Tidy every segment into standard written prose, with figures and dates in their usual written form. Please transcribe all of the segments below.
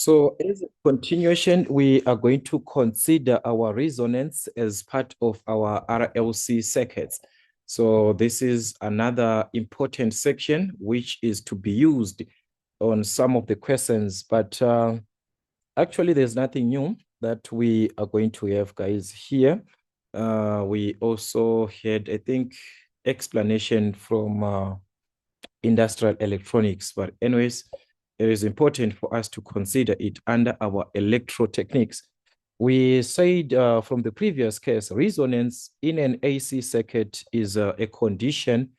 So as a continuation, we are going to consider our resonance as part of our RLC circuits. So this is another important section which is to be used on some of the questions, but actually there's nothing new that we are going to have, guys, here. We also had, I think, explanation from industrial electronics, but anyways, it is important for us to consider it under our electrotechnics. We said from the previous case, resonance in an AC circuit is a condition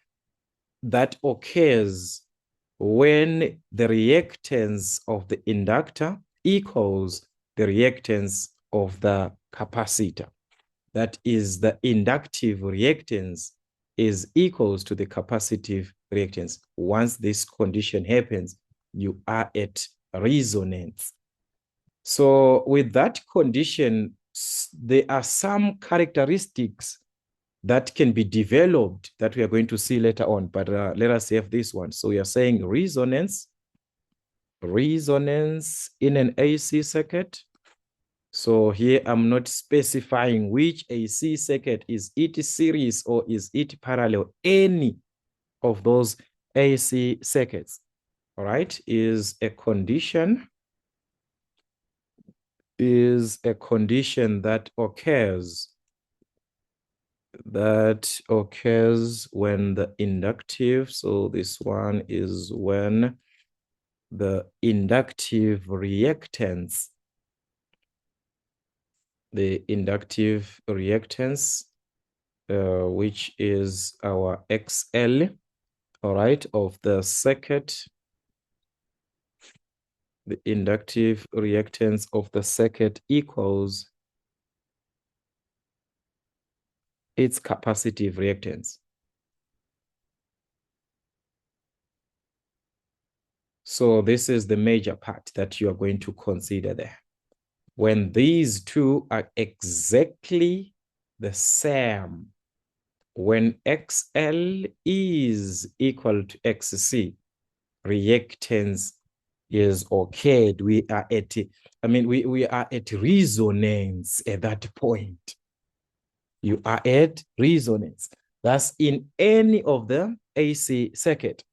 that occurs when the reactance of the inductor equals the reactance of the capacitor. That is, the inductive reactance is equals to the capacitive reactance. Once this condition happens, you are at resonance. So with that condition, there are some characteristics that can be developed that we are going to see later on, but let us have this one. So we are saying resonance in an AC circuit. So here I'm not specifying which AC circuit, is it series or is it parallel, any of those AC circuits, all right, is a condition that occurs when the inductive, so this one is when the inductive reactance, which is our XL, all right, of the circuit, the inductive reactance of the circuit equals its capacitive reactance. So this is the major part that you are going to consider there. When these two are exactly the same, when XL is equal to XC, reactance is okay. We are at resonance at that point. You are at resonance. That's in any of the AC circuit.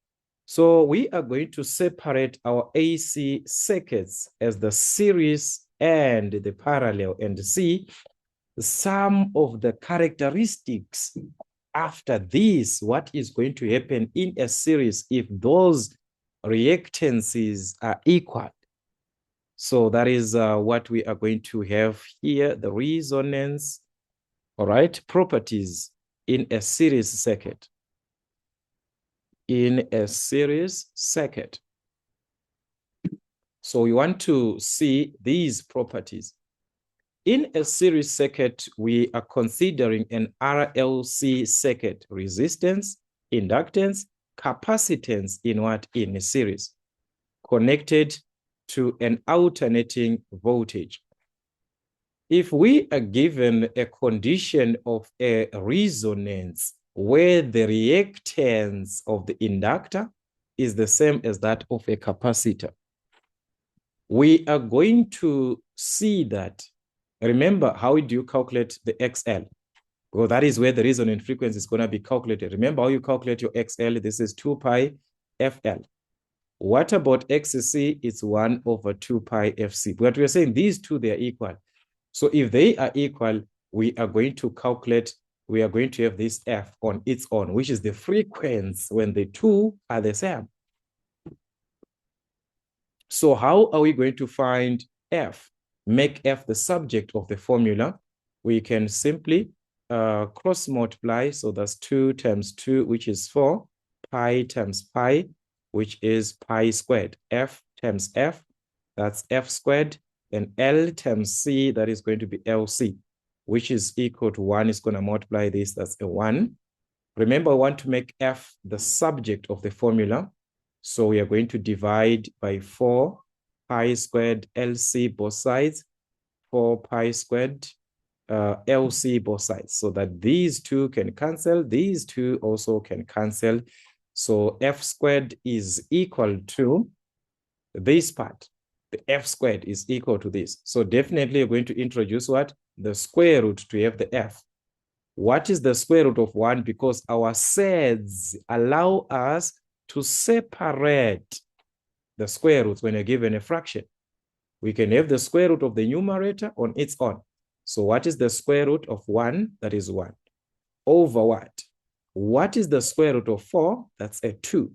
So we are going to separate our AC circuits as the series and the parallel and see some of the characteristics after this, what is going to happen in a series if those reactances are equal. So that is what we are going to have here, the resonance, all right, properties in a series circuit. So we want to see these properties. In a series circuit, we are considering an RLC circuit: resistance, inductance, capacitance in a series, connected to an alternating voltage. If we are given a condition of a resonance where the reactance of the inductor is the same as that of a capacitor, we are going to see that. Remember, how do you calculate the XL? Well, that is where the resonant frequency is going to be calculated. Remember how you calculate your XL? This is 2 pi FL. What about XC? It's 1 over 2 pi FC. But we are saying these two, they are equal. So if they are equal, we are going to have this F on its own, which is the frequency when the two are the same. So how are we going to find F? Make F the subject of the formula. We can simply cross multiply. So that's 2 times 2, which is 4, pi times pi, which is pi squared. F times F, that's F squared. And L times C, that is going to be LC, which is equal to 1. Is going to multiply this, that's a 1. Remember, I want to make F the subject of the formula. So we are going to divide by 4 pi squared LC both sides, 4 pi squared LC both sides, so that these two can cancel. These two also can cancel. So F squared is equal to this part. the F squared is equal to this. So definitely you're going to introduce what? The square root to have the F. What is the square root of 1? Because our sets allow us to separate the square roots when you're given a fraction. We can have the square root of the numerator on its own. So what is the square root of 1? That is 1. Over what? What is the square root of 4? That's a 2.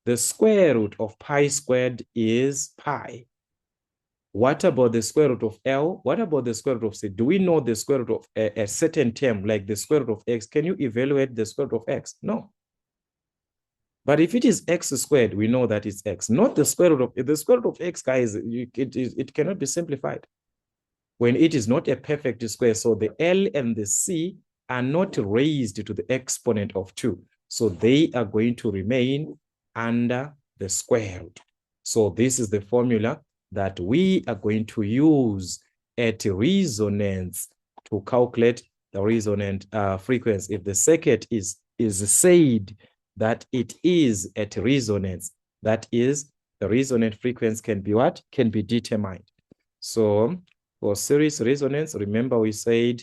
The square root of pi squared is pi. What about the square root of L? What about the square root of C? Do we know the square root of a certain term, like the square root of X? Can you evaluate the square root of X? No. But if it is X squared, we know that it's X. Not the square root of, the square root of X, guys, it cannot be simplified when it is not a perfect square. So the L and the C are not raised to the exponent of 2. So they are going to remain under the square root. So this is the formula that we are going to use at resonance to calculate the resonant frequency. If the circuit is said that it is at resonance, that is, the resonant frequency can be what? Can be determined. So for series resonance, remember we said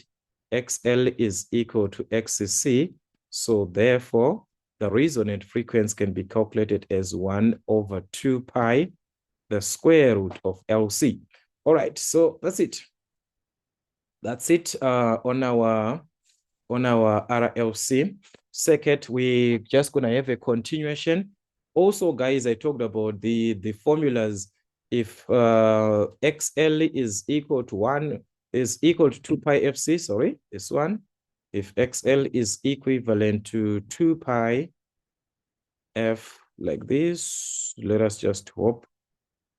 XL is equal to XC. So therefore, the resonant frequency can be calculated as 1 over 2 pi, the square root of LC. All right, so that's it. That's it on our RLC circuit. We're just gonna have a continuation. Also, guys, I talked about the formulas. If XL is equal to 1, is equal to 2 pi FC, sorry, this one. If XL is equivalent to 2 pi F like this, let us just hope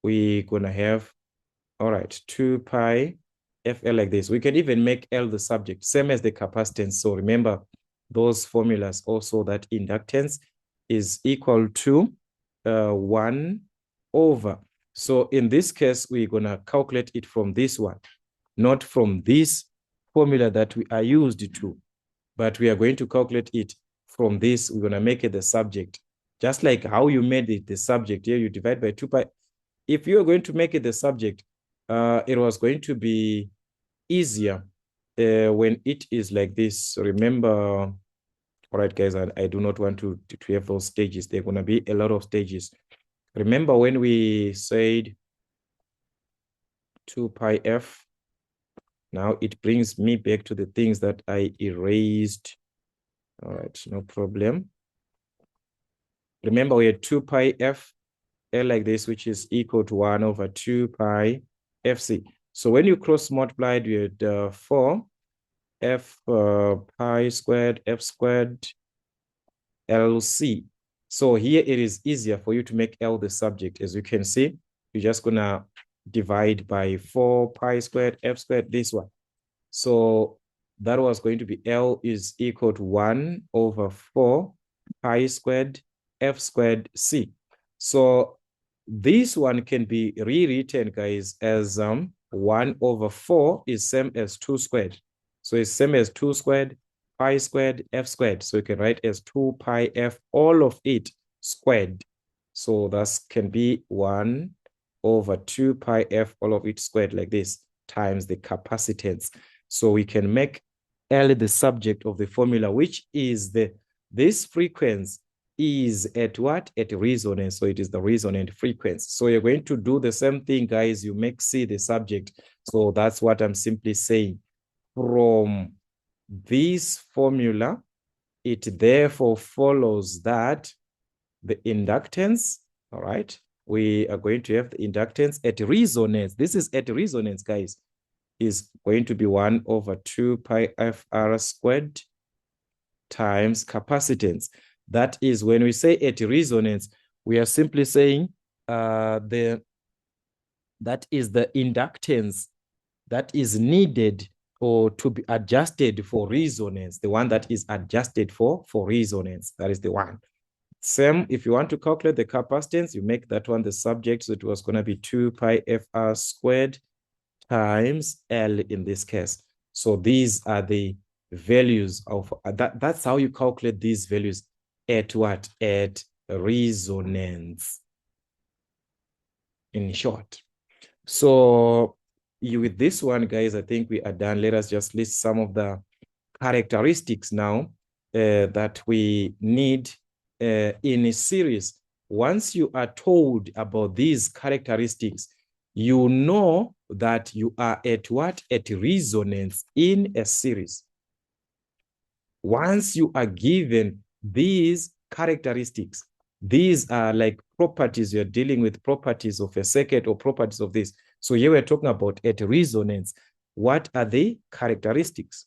we're gonna have, all right, 2 pi FL like this. We can even make L the subject, same as the capacitance. So remember those formulas also, that inductance is equal to 1 over. So in this case, we're going to calculate it from this one, not from this formula that we are used to, but we are going to calculate it from this. We're going to make it the subject. Just like how you made it the subject here, you divide by 2 pi. If you're going to make it the subject, it was going to be easier when it is like this. Remember, all right, guys, I do not want to have those stages. There are going to be a lot of stages. Remember when we said 2 pi F, now it brings me back to the things that I erased. All right, no problem. Remember we had 2 pi F L like this, which is equal to 1 over 2 pi FC. So when you cross multiplied, you had 4 F pi squared F squared LC. So here it is easier for you to make L the subject. As you can see, you're just gonna divide by 4 pi squared F squared, this one. So that was going to be L is equal to 1 over 4 pi squared F squared C. So this one can be rewritten, guys, as 1 over 4 is same as 2 squared. So it's same as 2 squared pi squared F squared. So you can write as 2 pi F, all of it squared. So that can be 1 over 2 pi F, all of it squared like this, times the capacitance. So we can make L the subject of the formula, which is this frequency is at what? At resonance. So it is the resonant frequency. So you're going to do the same thing, guys. You make C the subject. So that's what I'm simply saying. From this formula, it therefore follows that the inductance, all right, we are going to have the inductance at resonance. This is at resonance, guys, is going to be 1 over 2 pi FR squared times capacitance. That is, when we say at resonance, we are simply saying that is the inductance that is needed or to be adjusted for resonance, the one that is adjusted for resonance. That is the one. Same, if you want to calculate the capacitance, you make that one the subject. So it was going to be 2 pi FR squared times L in this case. So these are the values of that's how you calculate these values at what? At resonance, in short. So with this one, guys, I think we are done. Let us just list some of characteristics now that we need in a series. Once you are told about these characteristics, you know that you are at what? At resonance in a series. Once you are given these characteristics, these are like properties, you're dealing with properties of a circuit or properties of this. So here we're talking about at resonance. What are the characteristics?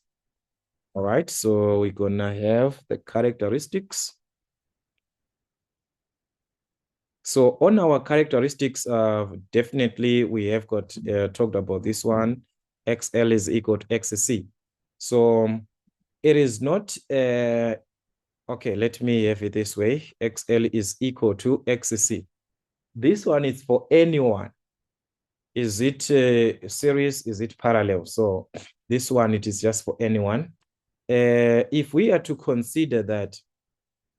All right, so we're gonna have the characteristics. So on our characteristics, definitely we have got talked about this one. XL is equal to XC. So it is not, okay, let me have it this way. XL is equal to XC. This one is for anyone. Is it series? Is it parallel? So this one, it is just for anyone. If we are to consider that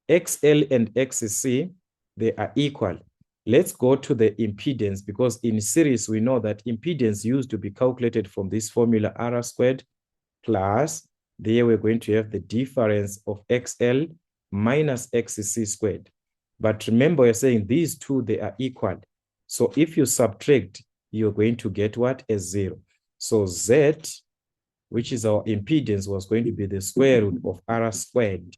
XL and XC, they are equal. Let's go to the impedance, because in series, we know that impedance used to be calculated from this formula R squared plus, there we're going to have the difference of XL minus XC squared. But remember, you're saying these two, they are equal. So if you subtract, you're going to get what? A 0. So Z, which is our impedance, was going to be the square root of R squared,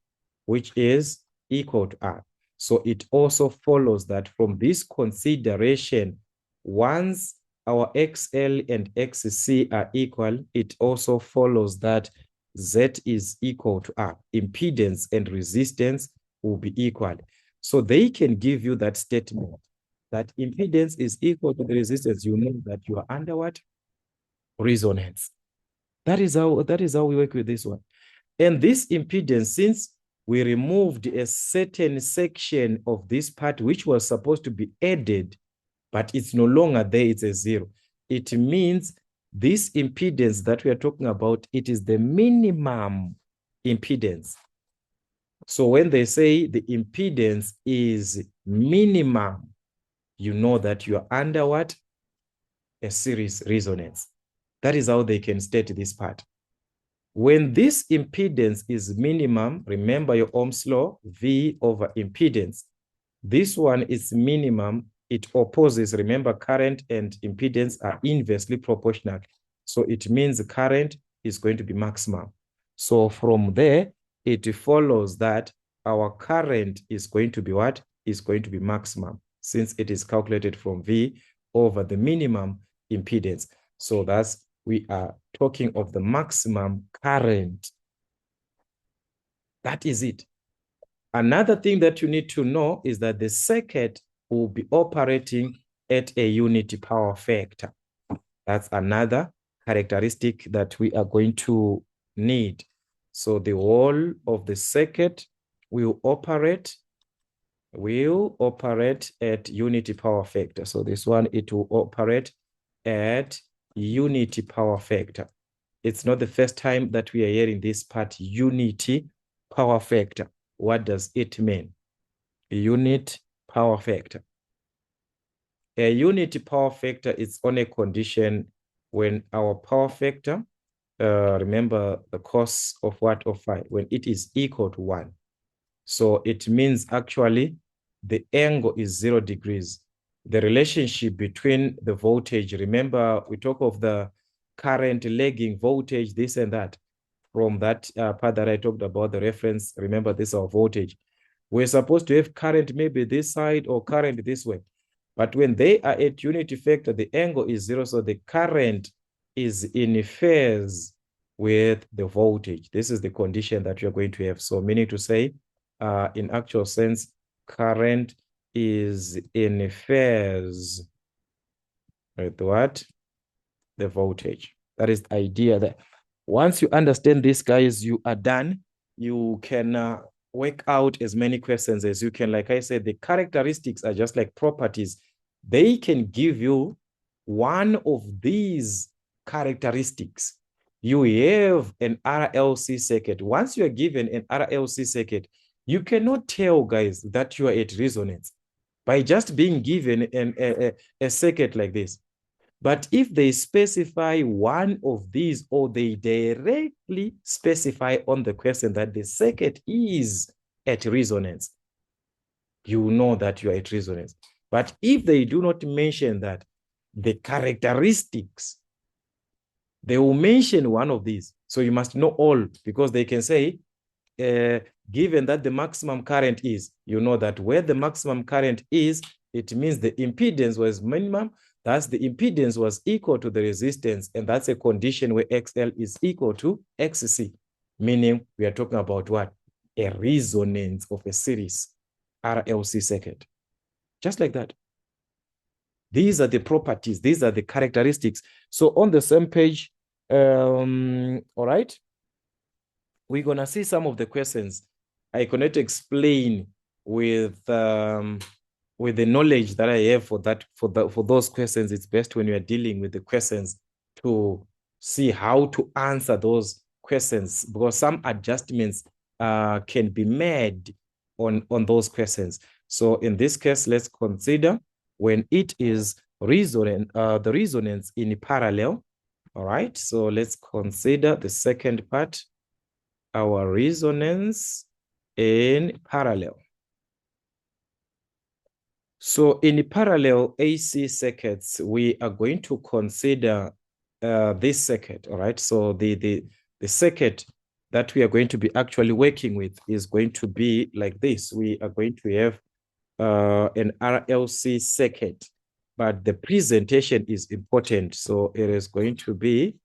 which is equal to R. So it also follows that from this consideration, once our XL and XC are equal, it also follows that Z is equal to R. Impedance and resistance will be equal. So they can give you that statement that impedance is equal to the resistance. You know that you are under what? Resonance. That is how we work with this one. And this impedance, since we removed a certain section of this part which was supposed to be added, but it's no longer there, it's a 0. It means this impedance that we are talking about, it is the minimum impedance. So when they say the impedance is minimum, you know that you are under what? A series resonance. That is how they can state this part. When this impedance is minimum, remember your Ohm's law, V over impedance. This one is minimum. It opposes, remember, current and impedance are inversely proportional. So it means the current is going to be maximum. So from there, it follows that our current is going to be what? Is going to be maximum, since it is calculated from V over the minimum impedance. So that's, we are talking of the maximum current. That is it. Another thing that you need to know is that the circuit will be operating at a unity power factor. That's another characteristic that we are going to need. So the whole of the circuit will operate at unity power factor. So this one, it will operate at unity power factor. It's not the first time that we are hearing this part, unity power factor. What does it mean? Unit power factor. A unity power factor is on a condition when our power factor, remember the cos of what? Of phi, when it is equal to 1. So it means actually the angle is 0 degrees. The relationship between the voltage, remember we talk of the current, lagging voltage, this and that. From that part that I talked about, the reference, remember this is our voltage. We're supposed to have current maybe this side or current this way. But when they are at unity factor, the angle is 0, so the current is in phase with the voltage. This is the condition that you're going to have. So meaning to say, in actual sense, current is in phase with what? The voltage. That is the idea there. Once you understand this, guys, you are done. You can work out as many questions as you can. Like I said, the characteristics are just like properties. They can give you one of these characteristics. You have an RLC circuit. Once you are given an RLC circuit, you cannot tell, guys, that you are at resonance by just being given a circuit like this. But if they specify one of these, or they directly specify on the question that the circuit is at resonance, you know that you are at resonance. But if they do not mention that, the characteristics, they will mention one of these. So you must know all, because they can say, given that the maximum current is, you know that where the maximum current is, it means the impedance was minimum. Thus, the impedance was equal to the resistance, and that's a condition where XL is equal to XC, meaning we are talking about what? A resonance of a series RLC circuit. Just like that. These are the properties. These are the characteristics. So on the same page, all right, we're going to see some of the questions. I cannot explain with the knowledge that I have for those questions. It's best when you are dealing with the questions to see how to answer those questions, because some adjustments can be made on those questions. So in this case, let's consider when it is the resonance in parallel. All right, so let's consider the second part, our resonance in parallel. So in parallel AC circuits, we are going to consider this circuit, all right? So the circuit that we are going to be actually working with is going to be like this. We are going to have an RLC circuit, but the presentation is important. So it is going to be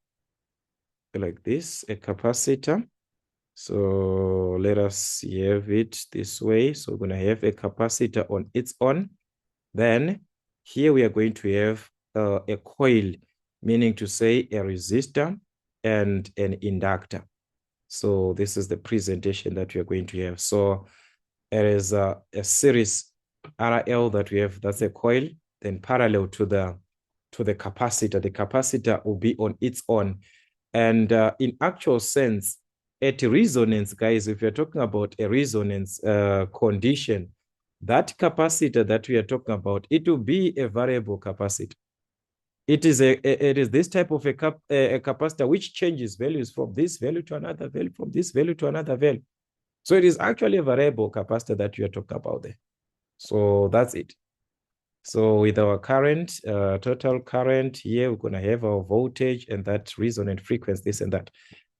like this, a capacitor. So let us have it this way. So we're going to have a capacitor on its own. Then here we are going to have a coil, meaning to say a resistor and an inductor. So this is the presentation that we are going to have. So there is a series RL that we have, that's a coil, then parallel to the capacitor. The capacitor will be on its own. And in actual sense, at resonance, guys, if you're talking about a resonance condition, that capacitor that we are talking about, it will be a variable capacitor. It is this type of a capacitor which changes values from this value to another value, from this value to another value. So it is actually a variable capacitor that you are talking about there. So that's it. So with our current, total current here, we're going to have our voltage and that resonant frequency, this and that.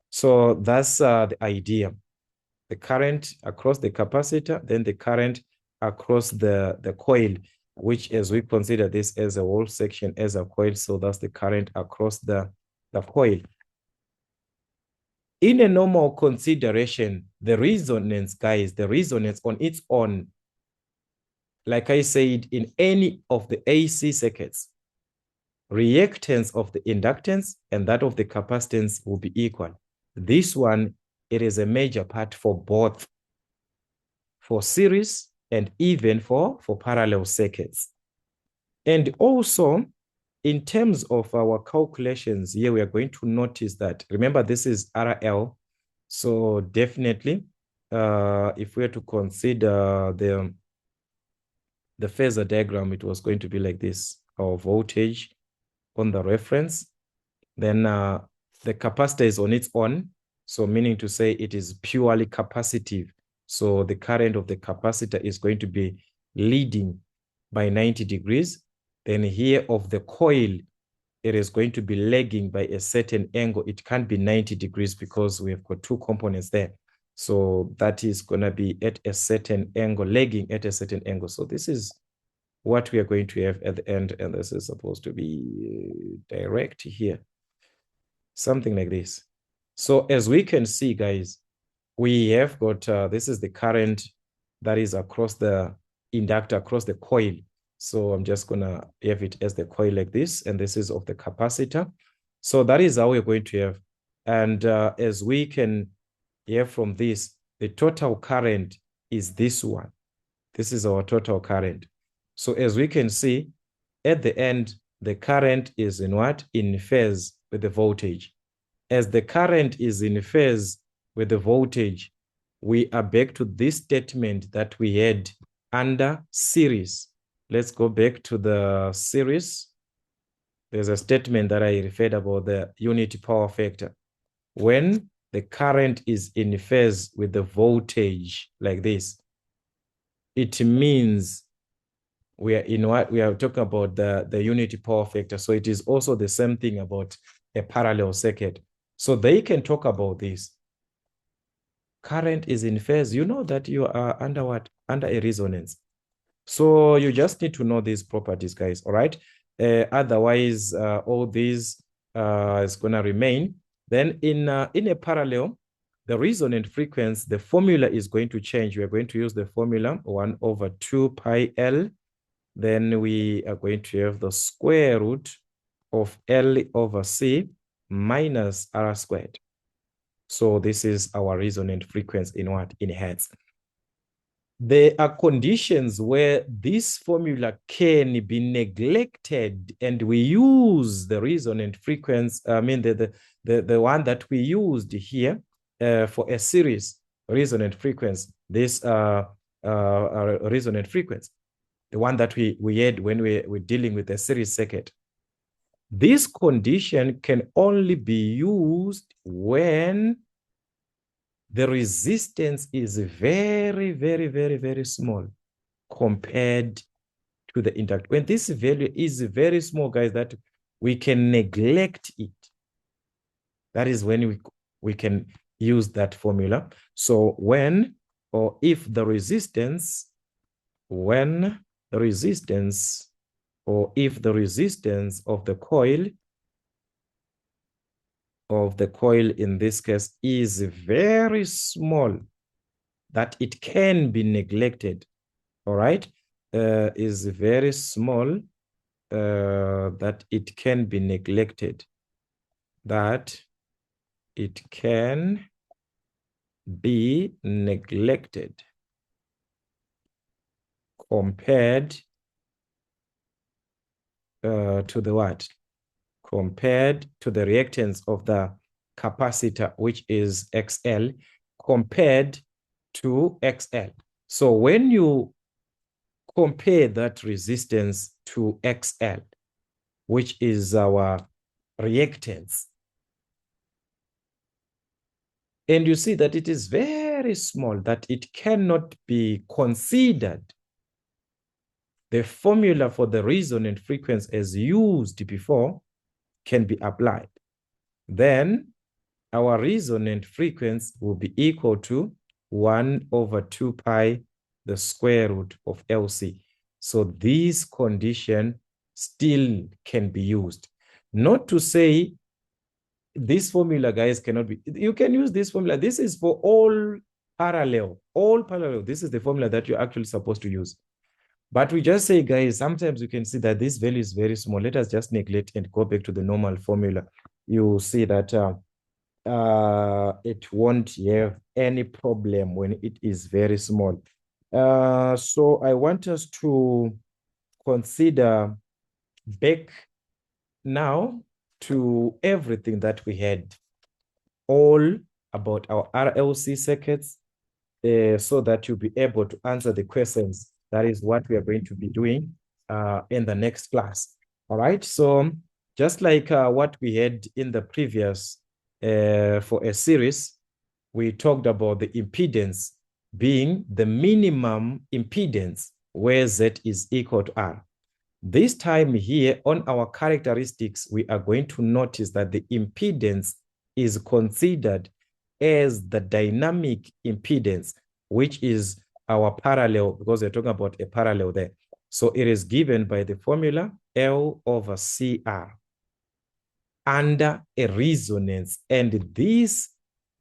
So that's the idea. The current across the capacitor, then the current across the coil, which as we consider this as a whole section as a coil. So that's the current across the coil. In a normal consideration, the resonance, guys, the resonance on its own, like I said, in any of the AC circuits, reactance of the inductance and that of the capacitance will be equal. This one, it is a major part for both, for series and even for parallel circuits. And also, in terms of our calculations here, we are going to notice that, remember, this is RL. So definitely, if we were to consider the phasor diagram, it was going to be like this. Our voltage on the reference, then the capacitor is on its own. So meaning to say it is purely capacitive. So the current of the capacitor is going to be leading by 90 degrees. Then here of the coil, it is going to be lagging by a certain angle. It can't be 90 degrees because we have got two components there. So that is going to be at a certain angle, lagging at a certain angle. So this is what we are going to have at the end. And this is supposed to be direct here. Something like this. So as we can see, guys, we have got, this is the current that is across the inductor, across the coil. So I'm just going to have it as the coil like this, and this is of the capacitor. So that is how we're going to have. And as we can hear from this, the total current is this one. This is our total current. So as we can see, at the end, the current is in what? In phase with the voltage. As the current is in phase with the voltage, we are back to this statement that we had under series. Let's go back to the series. there's a statement that I referred about the unity power factor. When the current is in phase with the voltage like this, it means we are in what we are talking about the unity power factor. So it is also the same thing about a parallel circuit. So they can talk about this. Current is in phase. You know that you are under what? Under a resonance. So you just need to know these properties, guys. All right. Otherwise, all these is gonna remain. Then in a parallel, the resonant frequency, the formula is going to change. We are going to use the formula 1 over 2 pi L. Then we are going to have the square root of L over C minus R squared. So this is our resonant frequency in what? In hertz. There are conditions where this formula can be neglected, and we use the resonant frequency, I mean the one that we used here for a series resonant frequency, this resonant frequency, the one that we had when we're dealing with a series circuit. This condition can only be used when the resistance is very, very, very, very small compared to the inductor. When this value is very small, guys, that we can neglect it, that is when we can use that formula. So when or if the resistance, when the resistance or if the resistance of the coil in this case is very small, that it can be neglected, all right, is very small, that it can be neglected, that it can be neglected compared to the what? Compared to the reactance of the capacitor, which is XL, compared to XL. So when you compare that resistance to XL, which is our reactance, and you see that it is very small, that it cannot be considered, the formula for the resonant frequency as used before can be applied. Then our resonant frequency will be equal to 1 over 2 pi, the square root of LC. So this condition still can be used. Not to say this formula, guys, cannot be, you can use this formula. This is for all parallel. This is the formula that you're actually supposed to use. But we just say, guys, sometimes you can see that this value is very small. Let us just neglect and go back to the normal formula. You see that it won't have any problem when it is very small. So I want us to consider back now to everything that we had, all about our RLC circuits, so that you'll be able to answer the questions. That is what we are going to be doing in the next class. All right. So just like what we had in the previous for a series, we talked about the impedance being the minimum impedance where Z is equal to R. This time here on our characteristics, we are going to notice that the impedance is considered as the dynamic impedance, which is our parallel, because we're talking about a parallel there. So it is given by the formula L over CR under a resonance. And this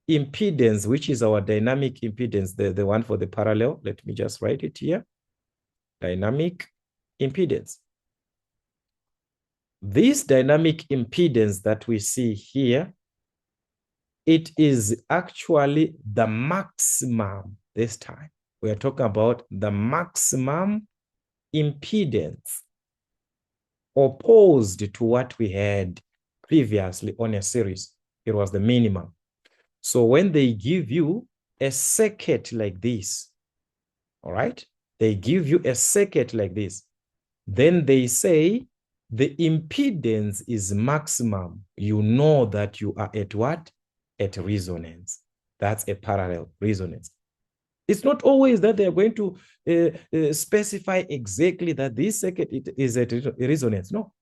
impedance, which is our dynamic impedance, the one for the parallel, let me just write it here, dynamic impedance. This dynamic impedance that we see here, it is actually the maximum this time. We are talking about the maximum impedance opposed to what we had previously on a series. It was the minimum. So when they give you a circuit like this, all right, they give you a circuit like this, then they say the impedance is maximum, you know that you are at what? At resonance. That's a parallel resonance. It's not always that they are going to specify exactly that this circuit is at resonance. No.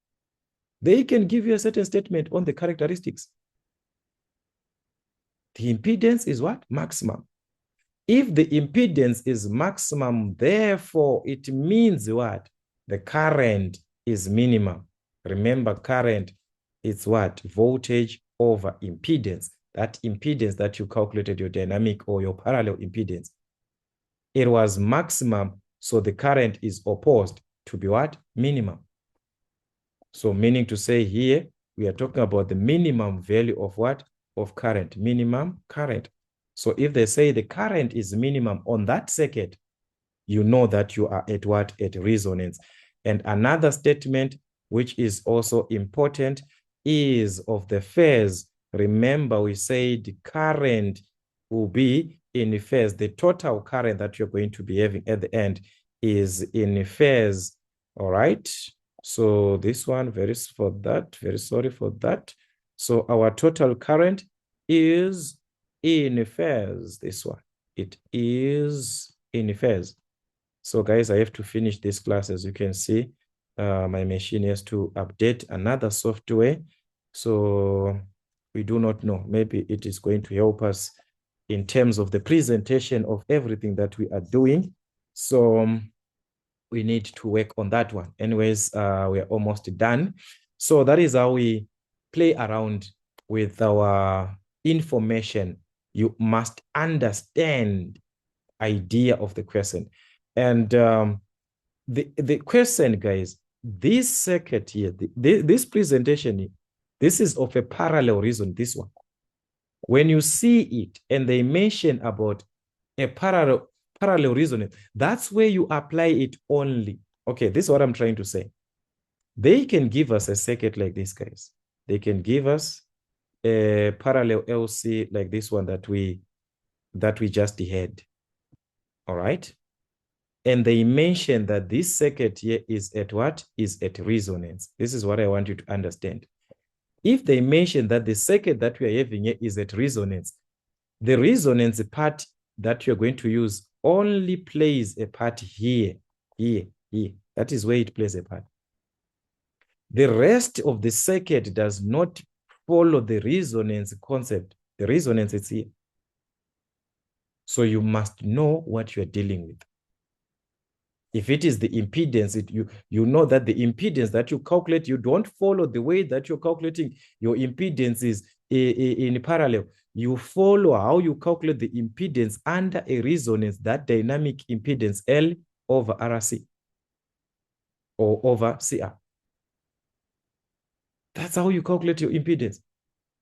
They can give you a certain statement on the characteristics. The impedance is what? Maximum. If the impedance is maximum, therefore, it means what? The current is minimum. Remember, current is what? Voltage over impedance. That impedance that you calculated, your dynamic or your parallel impedance, it was maximum, so the current is opposed to be what? Minimum. So meaning to say here, we are talking about the minimum value of what? Of current, minimum current. So if they say the current is minimum on that circuit, you know that you are at what? At resonance. And another statement, which is also important, is of the phase. Remember, we said the current will be in phase. The total current that you're going to be having at the end is in phase. All right. So this one, very sorry for that. So our total current is in phase. This one, it is in phase. So guys, I have to finish this class. As you can see, my machine has to update another software. So we do not know. Maybe it is going to help us in terms of the presentation of everything that we are doing. So we need to work on that one. Anyways, we're almost done. So that is how we play around with our information. You must understand idea of the question. And the question, guys, this circuit here, this presentation here, this is of a parallel reason, this one. When you see it and they mention about a parallel resonance, that's where you apply it only. Okay, this is what I'm trying to say. They can give us a circuit like this, guys. They can give us a parallel LC like this one that we just had. All right. And they mention that this circuit here is at what? Is at resonance. This is what I want you to understand. If they mention that the circuit that we are having here is at resonance, the resonance part that you're going to use only plays a part here, here, here. That is where it plays a part. The rest of the circuit does not follow the resonance concept. The resonance is here. So you must know what you're dealing with. If it is the impedance, you know that the impedance that you calculate, you don't follow the way that you're calculating your impedance is in parallel. You follow how you calculate the impedance under a resonance, that dynamic impedance L over RC or over CR. That's how you calculate your impedance.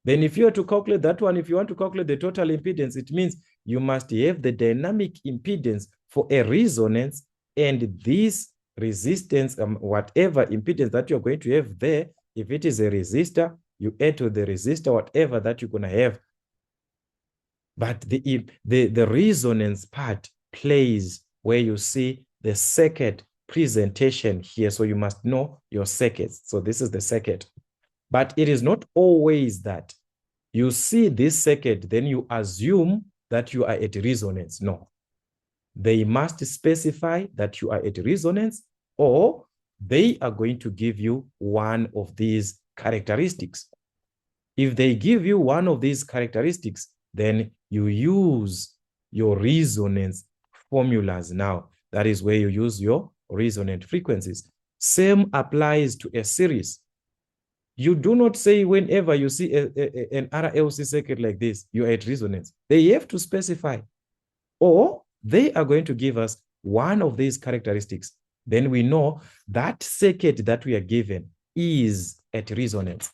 Then if you are to calculate that one, if you want to calculate the total impedance, it means you must have the dynamic impedance for a resonance, and this resistance, whatever impedance that you're going to have there, if it is a resistor, you add to the resistor whatever that you're going to have. But the resonance part plays where you see the circuit presentation here. So you must know your circuits. So this is the circuit. But it is not always that you see this circuit, then you assume that you are at resonance. No. They must specify that you are at resonance, or they are going to give you one of these characteristics. If they give you one of these characteristics, then you use your resonance formulas now. That is where you use your resonant frequencies. Same applies to a series. You do not say whenever you see an RLC circuit like this, you are at resonance. They have to specify, or they are going to give us one of these characteristics. Then we know that circuit that we are given is at resonance.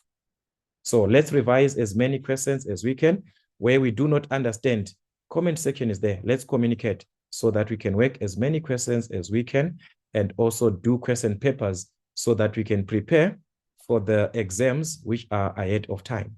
So let's revise as many questions as we can. Where we do not understand, comment section is there. Let's communicate so that we can work as many questions as we can, and also do question papers so that we can prepare for the exams which are ahead of time.